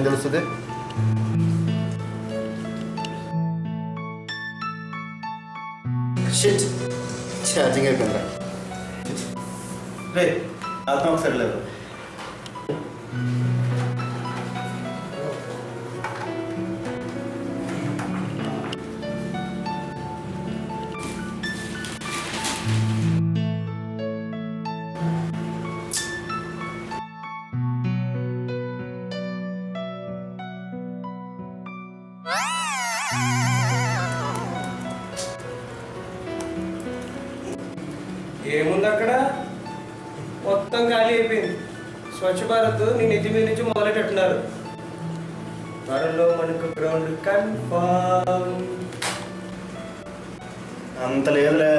ఏం తెలుస్తుంది? Shit, charging అయిపోయిందా? రే అర్థం ఒకసారి లేదు. ఏముంది అక్కడ? మొత్తం ఖాళీ అయిపోయింది. స్వచ్ఛ భారత్ నీ నెత్తి మీద నుంచి మొదలెట్టున్నారు. త్వరలో మనకు గ్రౌండ్ కన్ఫర్మ్. అంత లేదులే,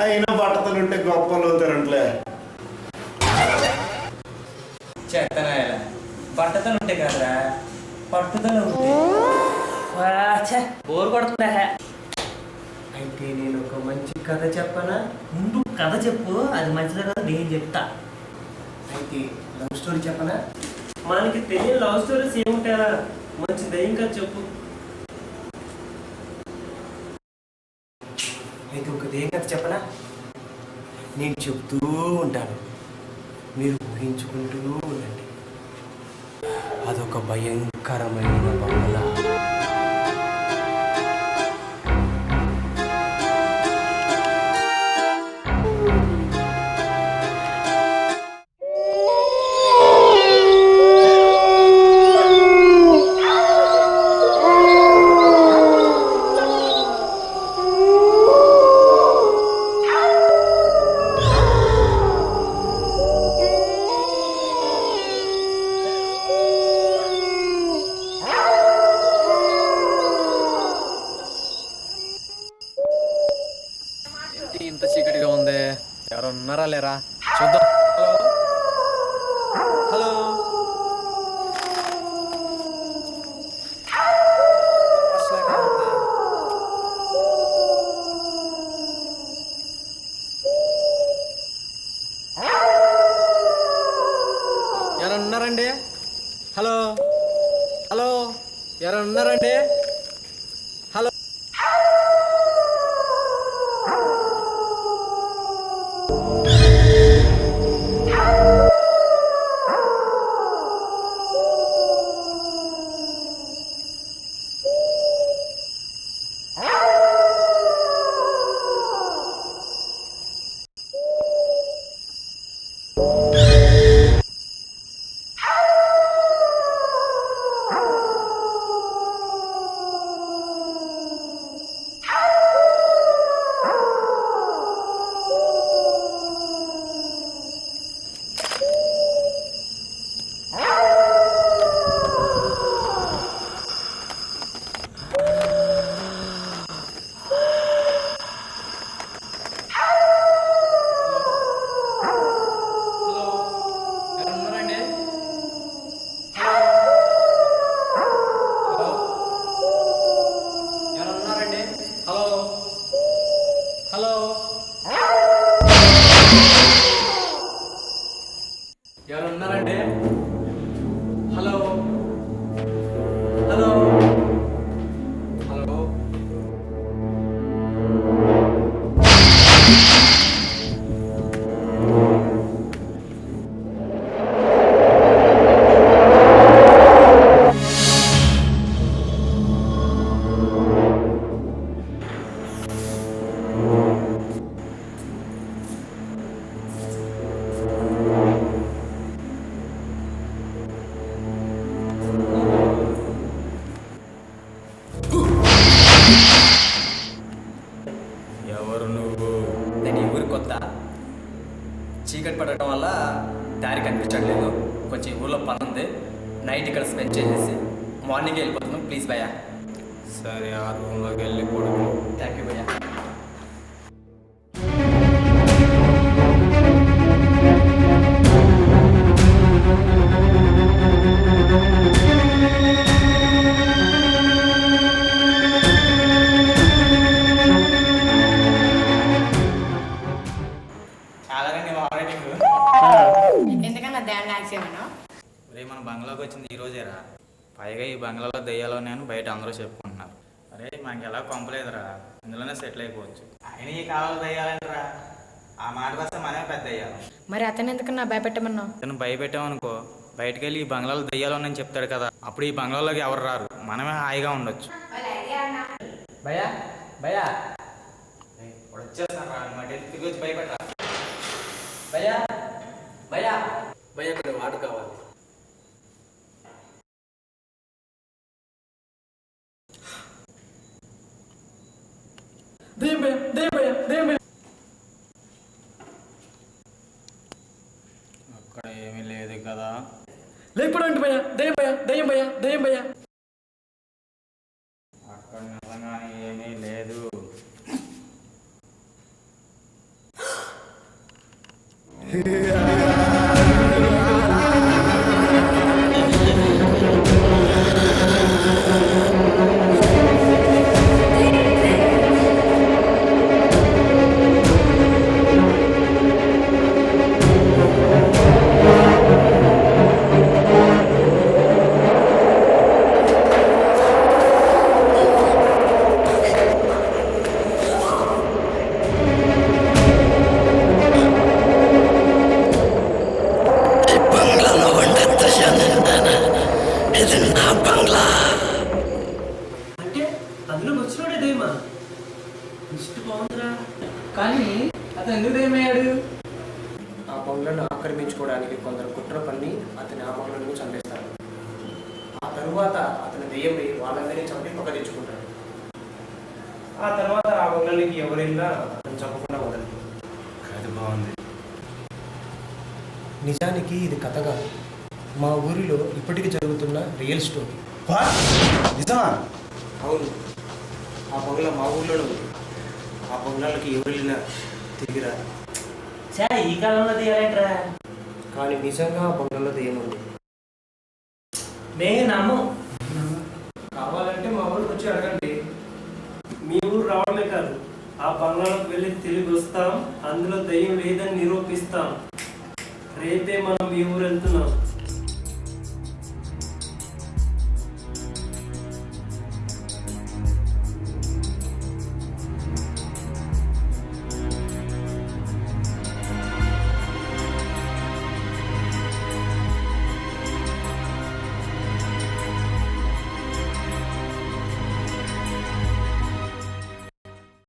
అయినా బట్టతలు ఉంటే గొప్పలు అవుతారంటలే. చేతనాయాల బట్టతలు ఉంటే కదరా, పట్టుదల ఉంటే. బోర్ కొడుతుందా? అయితే నేను ఒక మంచి కథ చెప్పనా? ముందు కథ చెప్పు, అది మంచిదా కదా నేను చెప్తా. అయితే లవ్ స్టోరీ చెప్పనా? మనకి తెలియని లవ్ స్టోరీస్ ఏముంటాయా? మంచి దయ్యం కథ చెప్పు. అయితే ఒక దయ్యం కథ చెప్పనా? నేను చెప్తూ ఉంటాను, మీరు ఊహించుకుంటూ ఉండండి. అదొక భయంకరమైన బంగళా. ఇంత చీకటిగా ఉంది, ఎవరు ఉన్నారా లేరా చూద్దాం. హలో ఎవరు ఉన్నారండి? హలో హలో ఎవరు ఉన్నారండి? హలో ఎవరున్నారండి? హలో హలో హలో ఎవరు నువ్వు? నేను ఈ ఊరికి కొత్త. చీకటి పడటం వల్ల దారి కనిపించట్లేదు. కొంచెం ఈ ఊళ్ళో పని ఉంది. నైట్ ఇక్కడ స్పెండ్ చేసేసి మార్నింగ్ వెళ్ళిపోతున్నాం. ప్లీజ్ భయ్యా. సరే, ఆ రూమ్లోకి వెళ్ళి పడుకో. థ్యాంక్ యూ భయ్యా. ఎందుకన్నా ధ్యాన్ యాక్సిడెంట్ రే మన బంగ్లాకి వచ్చింది ఈ రోజే పైగా ఈ బంగ్లాలో దెయ్యాలో నేను బయట అందరూ చెప్పుకుంటున్నారు. అరే మనకి ఎలా కొంపలేదురా, ఇందులోనే సెటిల్ అయిపోవచ్చు. అయినా ఈ కాలంలో దెయ్యాలేదురా, ఆ మాట వస్తే మనమే పెద్ద అయ్యాను. మరి అతను ఎందుకన్నా భయపెట్టమన్నావు? అతను భయపెట్టామనుకో బయటకు వెళ్ళి ఈ బంగ్లాలో దెయ్యాలు ఉన్నాయని చెప్తాడు కదా, అప్పుడు ఈ బంగ్లాలోకి ఎవరు రారు, మనమే హాయిగా ఉండొచ్చు. భయ్యా భయ్యా వచ్చేస్తాను రా, తిరిగి వచ్చి భయపెట్టరా. భయ్యా భయ్యా భయ్యా ఇక్కడ వాటర్ కావాలి. దయ్యం భయ్యా దయ్యం భయ్యా దయ్యం భయ్యా. అక్కడ ఏమీ లేదు కదా. లేకపోవడం భయ్యా దయ్యం భయ్యా దయ్యం భయ్యా దయ్యం భయ్యా. అక్కడ నిజంగానే ఏమీ లేదు. అంటే అందులో వచ్చినోడే దయ్యమా? ఇష్ట బాగుందిరా. కానీ అతను ఎందుకు దయ్యమయ్యాడు? ఆ బంగ్లాను ఆక్రమించుకోవడానికి కొందరు కుట్ర పన్ని అతని ఆ బంగ్లాను చంపేస్తారు. ఆ తరువాత అతని దెయ్యమై వాళ్ళందరినీ చంపి పక్క తెచ్చుకుంటాడు. ఆ తర్వాత ఆ బంగ్లానికి ఎవరైనా అతను చంపకుండా వదలదు. అది బాగుంది. నిజానికి ఇది కథ కాదు, మా ఊరిలో ఇప్పటికీ జరుగుతున్న రియల్ స్టోరీ. నిజమా? అవును, ఆ బంగ్లా మా ఊర్లోనే ఉంది. ఆ బంగ్లాలకి ఎవరైనా తిరిగిరా. చా ఈ కాలంలో తీయాలంటరా? కానీ నిజంగా ఆ బంగ్లాలో దెయ్యం ఉంది. నేను నమ్ము. కావాలంటే మా ఊరికి వచ్చి అడగండి. మీ ఊరు రావడమే కాదు, ఆ బంగ్లాలోకి వెళ్ళి తిరిగి వస్తాం, అందులో దయ్యం లేదని నిరూపిస్తాం. రేపే మనం మీ ఊరు వెళ్తున్నాం.